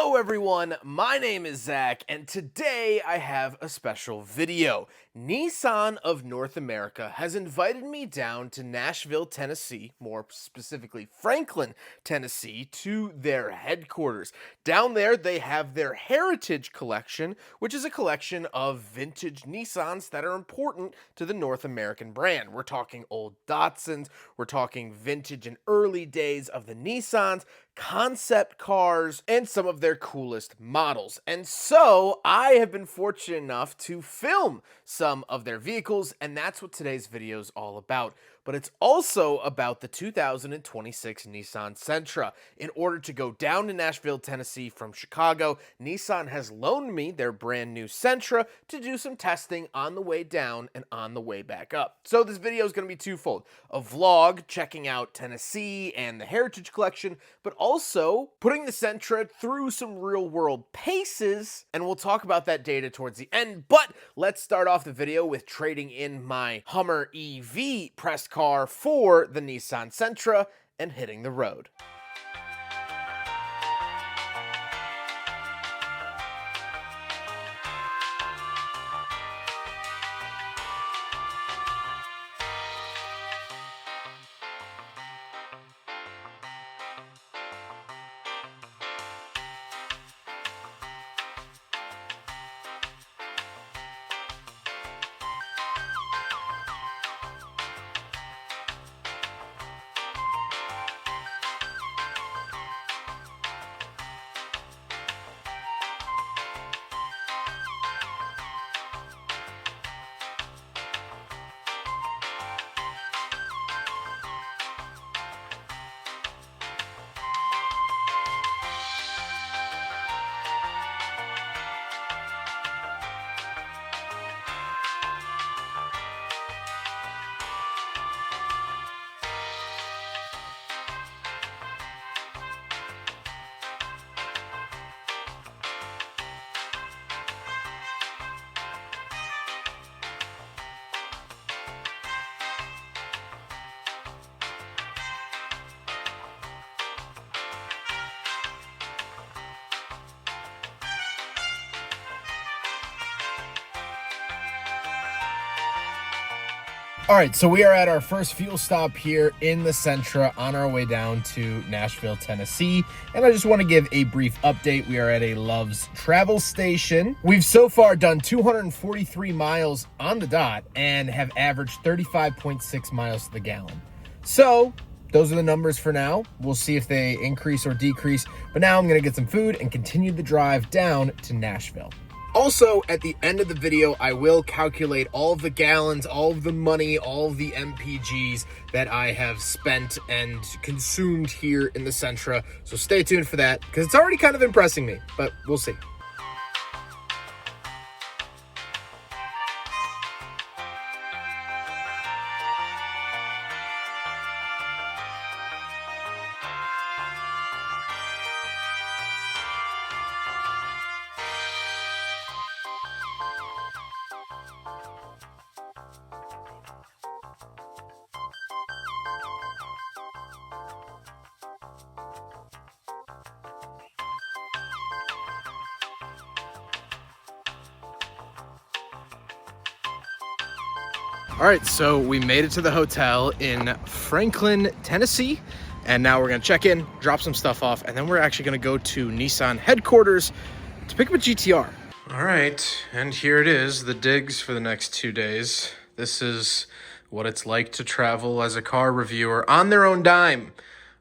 Hello everyone, my name is Zack, and today I have a special video. Nissan of North America has invited me down to Nashville, Tennessee, more specifically Franklin, Tennessee, to their headquarters. Down there they have their Heritage Collection, which is a collection of vintage Nissans that are important to the North American brand. We're talking old Datsuns, we're talking vintage and early days of the Nissans, concept cars, and some of their coolest models. And so I have been fortunate enough to film some of their vehicles, and that's what today's video is all about. But it's also about the 2026 Nissan Sentra. In order to go down to Nashville, Tennessee from Chicago, Nissan has loaned me their brand new Sentra to do some testing on the way down and on the way back up. So this video is going to be twofold. A vlog checking out Tennessee and the Heritage Collection, but also putting the Sentra through some real-world paces, and we'll talk about that data towards the end. But let's start off the video with trading in my Hummer EV press car for the Nissan Sentra and hitting the road. All right, so we are at our first fuel stop here in the Sentra on our way down to Nashville, Tennessee. And I just want to give a brief update. We are at a Love's travel station. We've so far done 243 miles on the dot and have averaged 35.6 miles to the gallon. So those are the numbers for now. We'll see if they increase or decrease. But now I'm going to get some food and continue the drive down to Nashville. Also, at the end of the video, I will calculate all of the gallons, all of the money, all of the MPGs that I have spent and consumed here in the Sentra. So stay tuned for that, because it's already kind of impressing me, but we'll see. All right, so we made it to the hotel in Franklin, Tennessee, and now we're gonna check in, drop some stuff off, and then we're actually gonna go to Nissan headquarters to pick up a GTR. All right, and here it is, the digs for the next 2 days. This is what it's like to travel as a car reviewer on their own dime.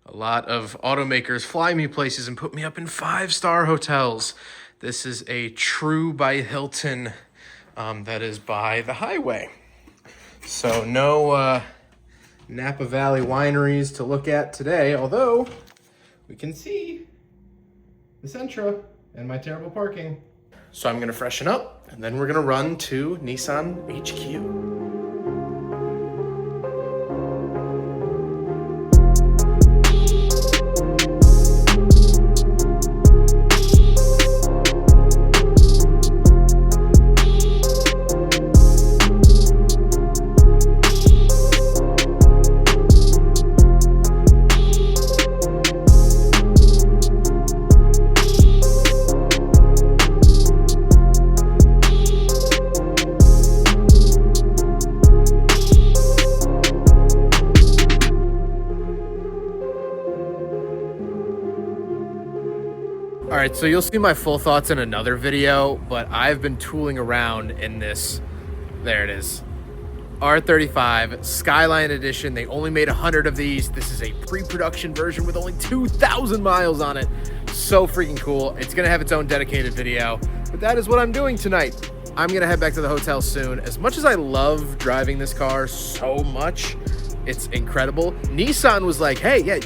A lot of automakers fly me places and put me up in 5-star hotels. This is a True by Hilton that is by the highway. So no Napa Valley wineries to look at today, although we can see the Sentra and my terrible parking. So I'm gonna freshen up and then we're gonna run to Nissan HQ. All right, so you'll see my full thoughts in another video, but I've been tooling around in this, there it is, R35 Skyline Edition. They only made 100 of these. This is a pre-production version with only 2,000 miles on it. So freaking cool. It's gonna have its own dedicated video, but that is what I'm doing tonight. I'm gonna head back to the hotel soon. As much as I love driving this car so much, it's incredible. Nissan was like, hey, yeah,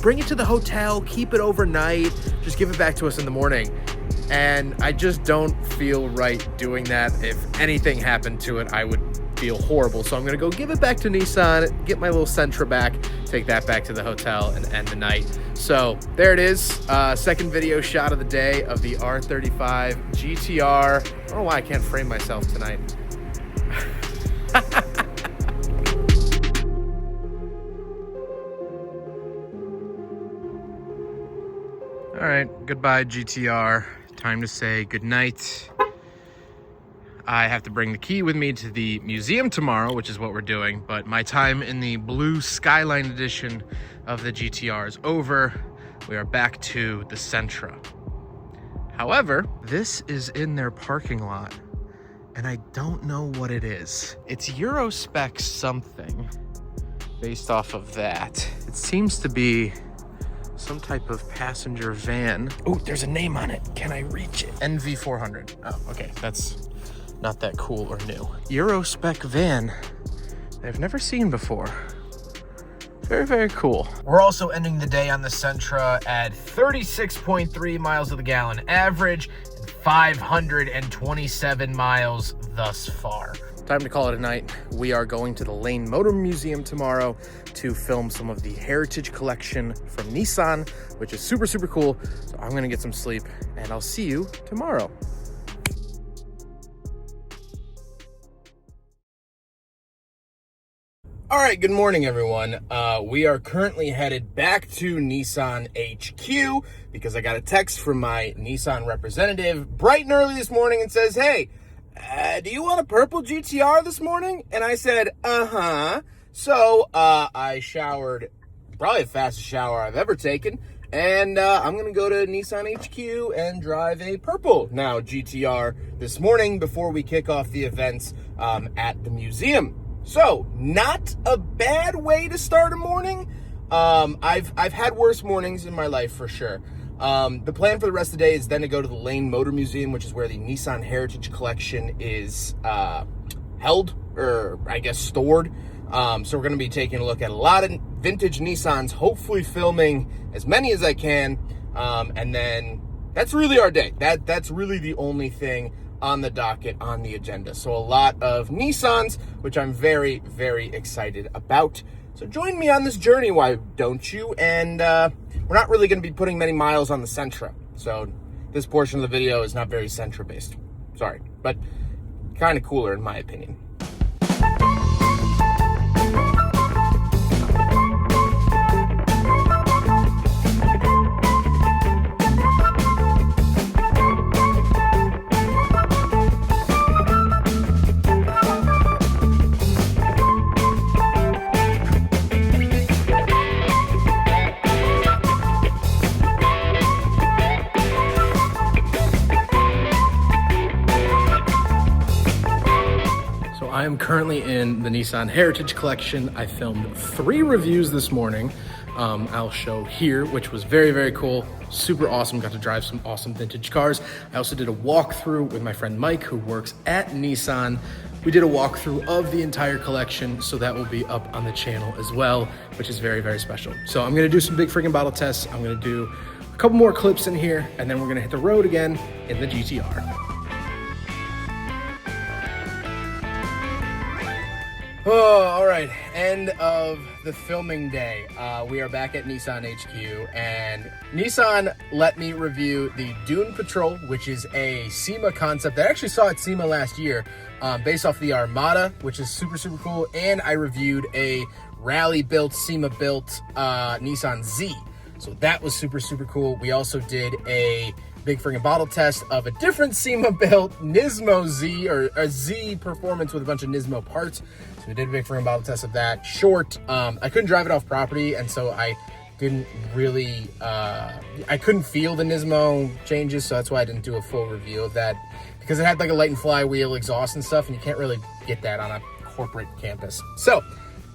bring it to the hotel, keep it overnight, just give it back to us in the morning. And I just don't feel right doing that. If anything happened to it, I would feel horrible. So I'm gonna go give it back to Nissan, get my little Sentra back, take that back to the hotel and end the night. So there it is, second video shot of the day of the R35 GTR. I don't know why I can't frame myself tonight. All right, goodbye GTR. Time to say goodnight. I have to bring the key with me to the museum tomorrow, which is what we're doing, but my time in the blue Skyline edition of the GTR is over. We are back to the Sentra. However, this is in their parking lot, and I don't know what it is. It's Euro spec something based off of that. It seems to be some type of passenger van. Oh, there's a name on it. Can I reach it? NV400. Oh, okay. That's not that cool or new. Euro spec van I've never seen before. Very, very cool. We're also ending the day on the Sentra at 36.3 miles to the gallon average and 527 miles thus far. Time to call it a night. We are going to the Lane Motor Museum tomorrow to film some of the heritage collection from Nissan, which is super, super cool. So I'm gonna get some sleep and I'll see you tomorrow. All right, good morning, everyone. We are currently headed back to Nissan HQ because I got a text from my Nissan representative bright and early this morning and says, hey, do you want a purple GTR this morning? And I said, uh-huh. So I showered, probably the fastest shower I've ever taken, and I'm gonna go to Nissan HQ and drive a purple now GTR this morning before we kick off the events at the museum. So, not a bad way to start a morning. I've had worse mornings in my life for sure. The plan for the rest of the day is then to go to the Lane Motor Museum, which is where the Nissan Heritage Collection is held, or I guess stored. So we're going to be taking a look at a lot of vintage Nissans, hopefully filming as many as I can. And then that's really our day. That's really the only thing on the docket, on the agenda. So a lot of Nissans, which I'm very, very excited about. So join me on this journey, why don't you? And we're not really going to be putting many miles on the Sentra. So this portion of the video is not very Sentra based. Sorry, but kind of cooler in my opinion. I am currently in the Nissan Heritage Collection. I filmed 3 reviews this morning. I'll show here, which was very, very cool. Super awesome. Got to drive some awesome vintage cars. I also did a walkthrough with my friend Mike, who works at Nissan. We did a walkthrough of the entire collection, so that will be up on the channel as well, which is very, very special. So I'm gonna do some big freaking bottle tests. I'm gonna do a couple more clips in here, and then we're gonna hit the road again in the GTR. Oh, all right, end of the filming day. We are back at Nissan HQ, and Nissan let me review the Dune Patrol, which is a SEMA concept that I actually saw at SEMA last year, based off the Armada, which is super, super cool. And I reviewed a rally-built, SEMA-built Nissan Z. So that was super, super cool. We also did a big friggin' bottle test of a different SEMA-built Nismo Z, or a Z Performance with a bunch of Nismo parts. So we did a big friggin' bottle test of that. Short, I couldn't drive it off property, and so I didn't really, I couldn't feel the Nismo changes, so that's why I didn't do a full review of that, because it had like a light and flywheel exhaust and stuff, and you can't really get that on a corporate campus. So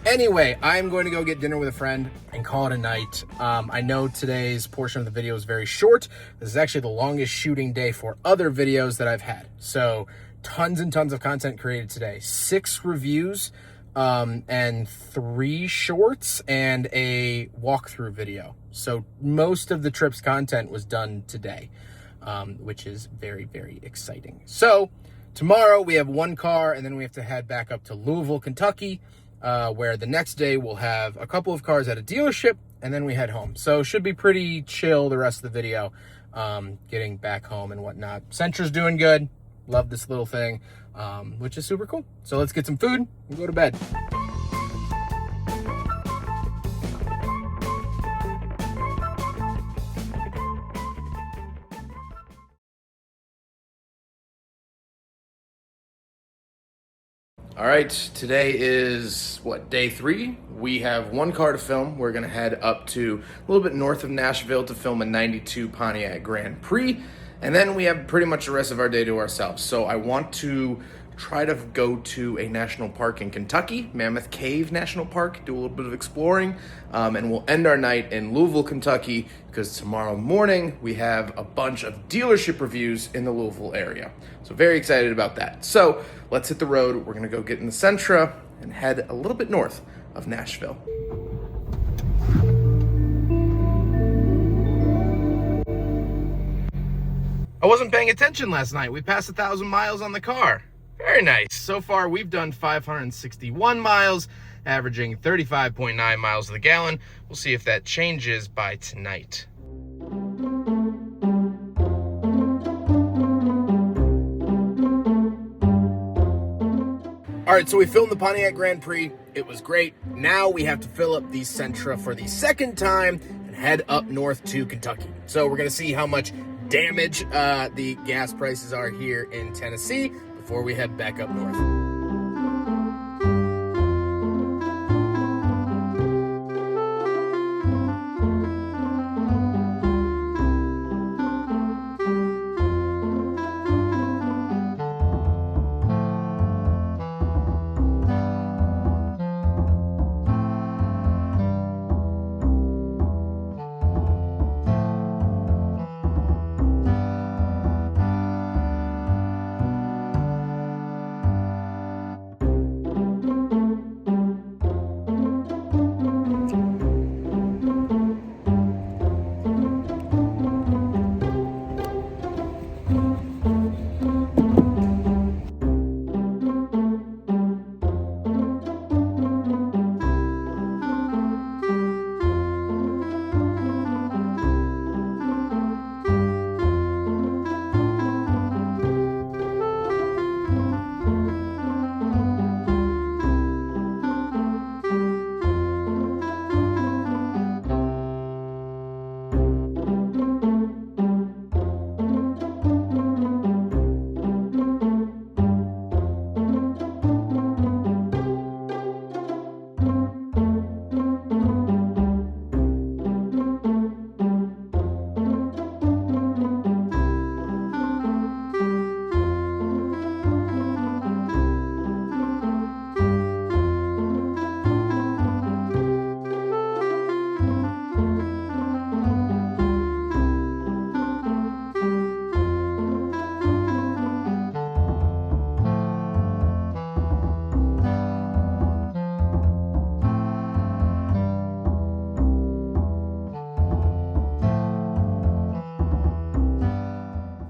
anyway, I'm going to go get dinner with a friend and call it a night. I know today's portion of the video is very short. This is actually the longest shooting day for other videos that I've had. So tons and tons of content created today. 6 reviews, and 3 shorts and a walkthrough video. So most of the trip's content was done today, which is very, very exciting. So tomorrow we have 1 car, and then we have to head back up to Louisville, Kentucky, where the next day we'll have a couple of cars at a dealership, and then we head home. So should be pretty chill the rest of the video, getting back home and whatnot. Sentra's doing good. Love this little thing, which is super cool. So let's get some food and go to bed. All right, today is, day 3? We have 1 car to film. We're gonna head up to a little bit north of Nashville to film a 92 Pontiac Grand Prix. And then we have pretty much the rest of our day to ourselves. So I want to try to go to a national park in Kentucky, Mammoth Cave National Park, do a little bit of exploring, and we'll end our night in Louisville, Kentucky, because tomorrow morning we have a bunch of dealership reviews in the Louisville area. So very excited about that. So let's hit the road. We're gonna go get in the Sentra and head a little bit north of Nashville. I wasn't paying attention last night. We passed 1,000 miles on the car. Very nice. So far, we've done 561 miles, averaging 35.9 miles to the gallon. We'll see if that changes by tonight. All right, so we filmed the Pontiac Grand Prix. It was great. Now we have to fill up the Sentra for the 2nd time and head up north to Kentucky. So we're gonna see how much damage the gas prices are here in Tennessee before we head back up north.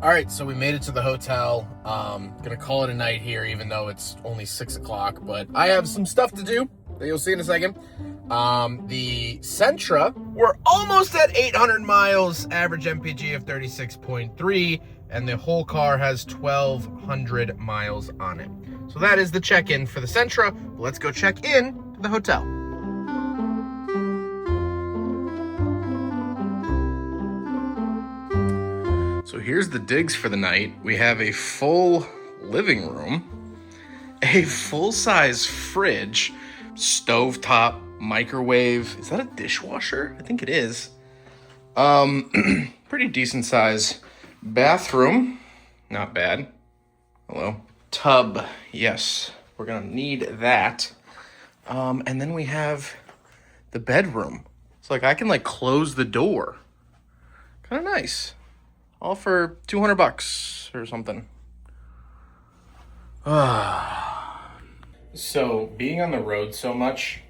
All right, so we made it to the hotel. Gonna call it a night here, even though it's only 6 o'clock, but I have some stuff to do that you'll see in a second. The Sentra, we're almost at 800 miles, average MPG of 36.3, and the whole car has 1,200 miles on it. So that is the check-in for the Sentra. Let's go check in to the hotel. So here's the digs for the night. We have a full living room, a full-size fridge, stovetop microwave. Is that a dishwasher? I think it is. Pretty decent size bathroom. Not bad. Hello. Tub. Yes, we're gonna need that. And then we have the bedroom. It's like I can like close the door. Kind of nice. All for $200 or something. So being on the road so much,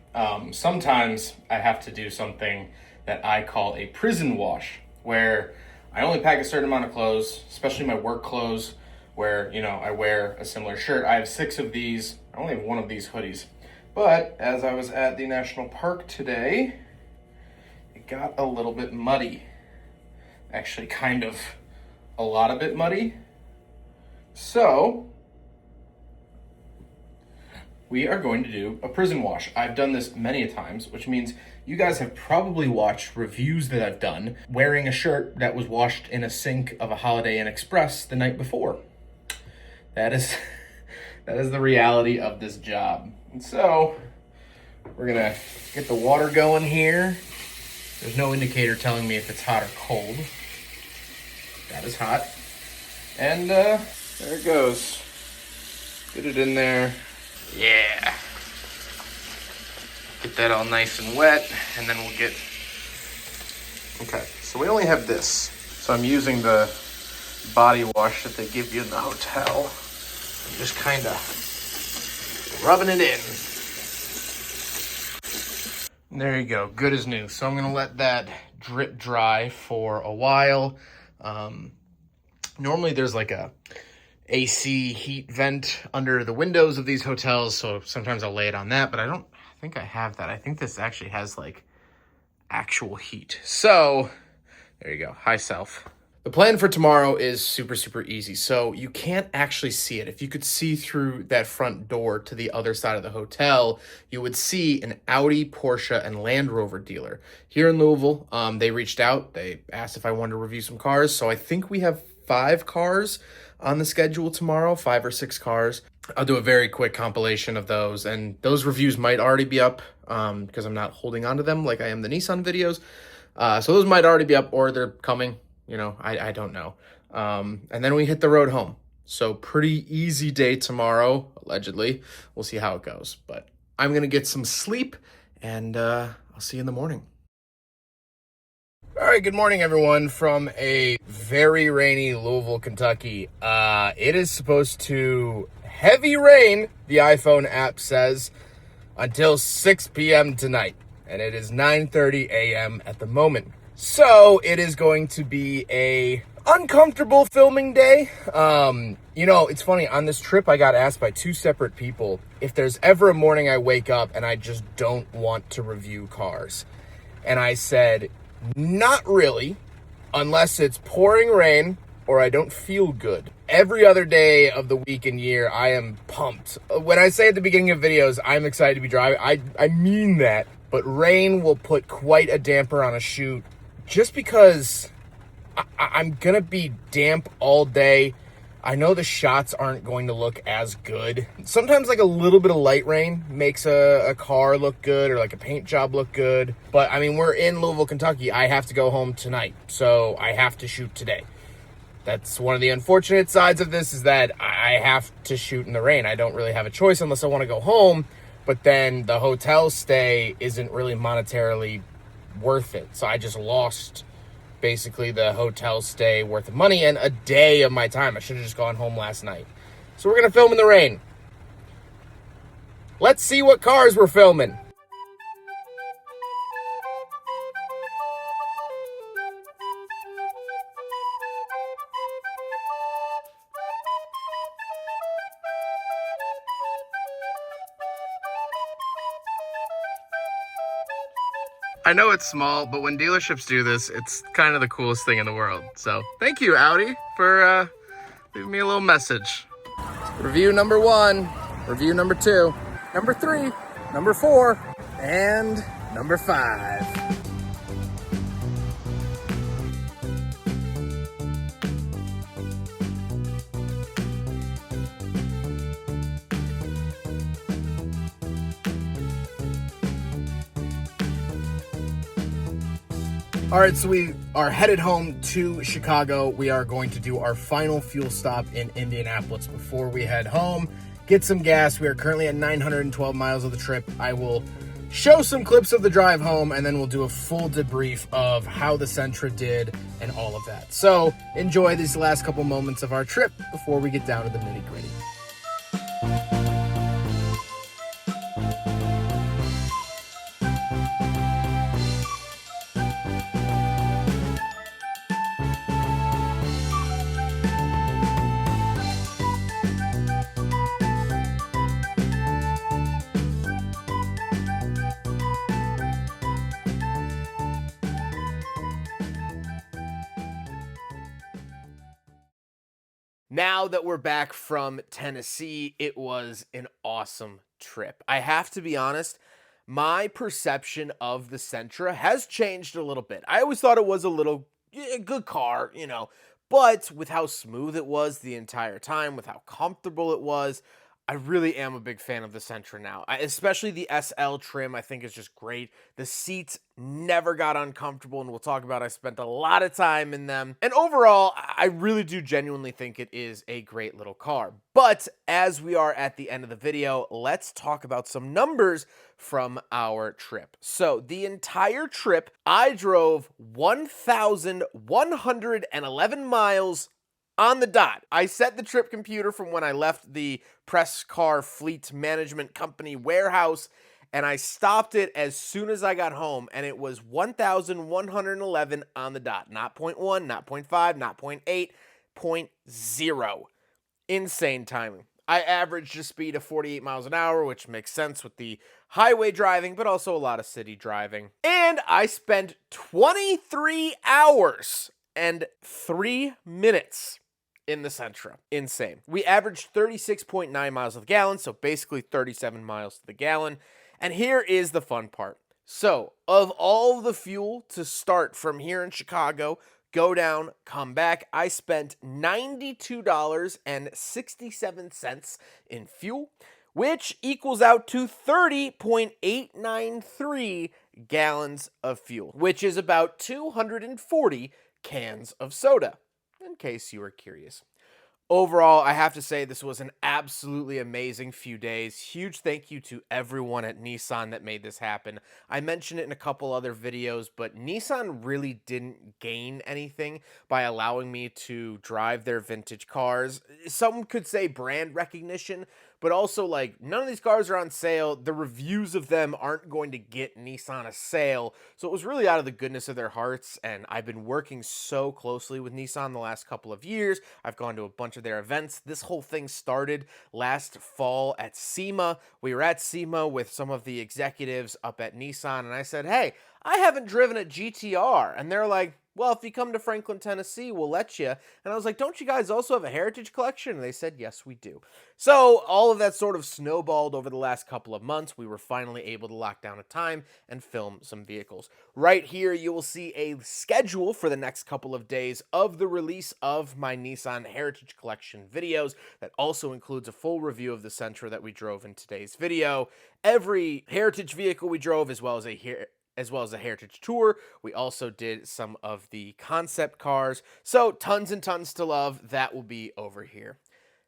sometimes I have to do something that I call a prison wash, where I only pack a certain amount of clothes, especially my work clothes, where, you know, I wear a similar shirt. I have 6 of these. I only have 1 of these hoodies. But as I was at the national park today, it got a little bit muddy. Actually, kind of a lot of bit muddy. So we are going to do a prison wash. I've done this many a times, which means you guys have probably watched reviews that I've done wearing a shirt that was washed in a sink of a Holiday Inn Express the night before. That is the reality of this job. And so we're gonna get the water going here. There's no indicator telling me if it's hot or cold. That is hot. And there it goes. Get it in there. Yeah. Get that all nice and wet, and then we'll get... Okay, so we only have this. So I'm using the body wash that they give you in the hotel. I'm just kind of rubbing it in. There you go, good as new. So I'm gonna let that drip dry for a while. Normally there's like a AC heat vent under the windows of these hotels, so sometimes I'll lay it on that, but I don't think I have that. I think this actually has like actual heat. So there you go, hi self. The plan for tomorrow is super, super easy. So you can't actually see it. If you could see through that front door to the other side of the hotel, you would see an Audi, Porsche, and Land Rover dealer. Here in Louisville, they reached out. They asked if I wanted to review some cars. So I think we have 5 cars on the schedule tomorrow, 5 or 6 cars. I'll do a very quick compilation of those. And those reviews might already be up because I'm not holding on to them like I am the Nissan videos. So those might already be up or they're coming. You know, I don't know. And then we hit the road home. So pretty easy day tomorrow, allegedly. We'll see how it goes. But I'm going to get some sleep, and I'll see you in the morning. All right, good morning, everyone, from a very rainy Louisville, Kentucky. It is supposed to heavy rain, the iPhone app says, until 6 p.m. tonight. And it is 9:30 a.m. at the moment. So it is going to be a uncomfortable filming day. You know, it's funny, on this trip, I got asked by 2 separate people if there's ever a morning I wake up and I just don't want to review cars. And I said, not really, unless it's pouring rain or I don't feel good. Every other day of the week and year, I am pumped. When I say at the beginning of videos, I'm excited to be driving, I mean that. But rain will put quite a damper on a shoot. Just because I'm going to be damp all day. I know the shots aren't going to look as good. Sometimes like a little bit of light rain makes a car look good or like a paint job look good. But I mean, we're in Louisville, Kentucky. I have to go home tonight. So I have to shoot today. That's one of the unfortunate sides of this, is that I have to shoot in the rain. I don't really have a choice unless I want to go home. But then the hotel stay isn't really monetarily worth it. So I just lost basically the hotel stay worth of money and a day of my time. I should have just gone home last night. So we're going to film in the rain. Let's see what cars we're filming. I know it's small, but when dealerships do this, it's kind of the coolest thing in the world. So thank you, Audi, for leaving me a little message. Review number 1, review number 2, number 3, number 4, and number 5. All right, so we are headed home to Chicago. We are going to do our final fuel stop in Indianapolis before we head home, get some gas. We are currently at 912 miles of the trip. I will show some clips of the drive home, and then we'll do a full debrief of how the Sentra did and all of that. So enjoy these last couple moments of our trip before we get down to the nitty-gritty. Now that we're back from Tennessee, it was an awesome trip. I have to be honest, my perception of the Sentra has changed a little bit. I always thought it was a good car, but with how smooth it was the entire time, with how comfortable it was, I really am a big fan of the Sentra now. Especially the SL trim, I think is just great. The seats never got uncomfortable, and we'll talk about I spent a lot of time in them. And overall, I really do genuinely think it is a great little car. But as we are at the end of the video, let's talk about some numbers from our trip. So the entire trip, I drove 1,111 miles on the dot. I set the trip computer from when I left the press car fleet management company warehouse, and I stopped it as soon as I got home, and it was 1,111 on the dot. Not 0.1, not 0.5, not 0.8, 0.0. Insane timing. I averaged a speed of 48 miles an hour, which makes sense with the highway driving, but also a lot of city driving. And I spent 23 hours and 3 minutes in the Sentra. Insane. We averaged 36.9 miles to the gallon, so basically 37 miles to the gallon. And here is the fun part. So, of all the fuel to start from here in Chicago, go down, come back, I spent $92.67 in fuel, which equals out to 30.893 gallons of fuel, which is about 240 cans of soda, in case you were curious. Overall, I have to say this was an absolutely amazing few days. Huge thank you to everyone at Nissan that made this happen. I mentioned it in a couple other videos, but Nissan really didn't gain anything by allowing me to drive their vintage cars. Some could say brand recognition, but also none of these cars are on sale. The reviews of them aren't going to get Nissan a sale. So it was really out of the goodness of their hearts, and I've been working so closely with Nissan the last couple of years. I've gone to a bunch of their events. This whole thing started last fall at SEMA. We were at SEMA with some of the executives up at Nissan, and I said, hey, I haven't driven a GTR. And they're like, well, if you come to Franklin, Tennessee, we'll let you. And I was like, don't you guys also have a heritage collection? And they said, yes, we do. So all of that sort of snowballed over the last couple of months. We were finally able to lock down a time and film some vehicles. Right here, you will see a schedule for the next couple of days of the release of my Nissan Heritage Collection videos. That also includes a full review of the Sentra that we drove in today's video. Every heritage vehicle we drove, as well as a heritage tour. We also did some of the concept cars. So tons and tons to love. That will be over here.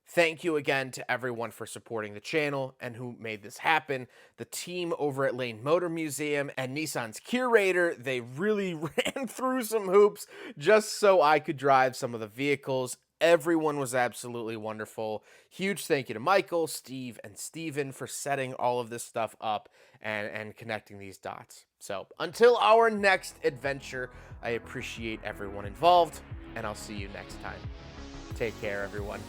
Thank you again to everyone for supporting the channel and who made this happen. The team over at Lane Motor Museum and Nissan's curator, they really ran through some hoops just so I could drive some of the vehicles. Everyone was absolutely wonderful. Huge thank you to Michael, Steve, and Steven for setting all of this stuff up and connecting these dots. So until our next adventure, I appreciate everyone involved, and I'll see you next time. Take care, everyone.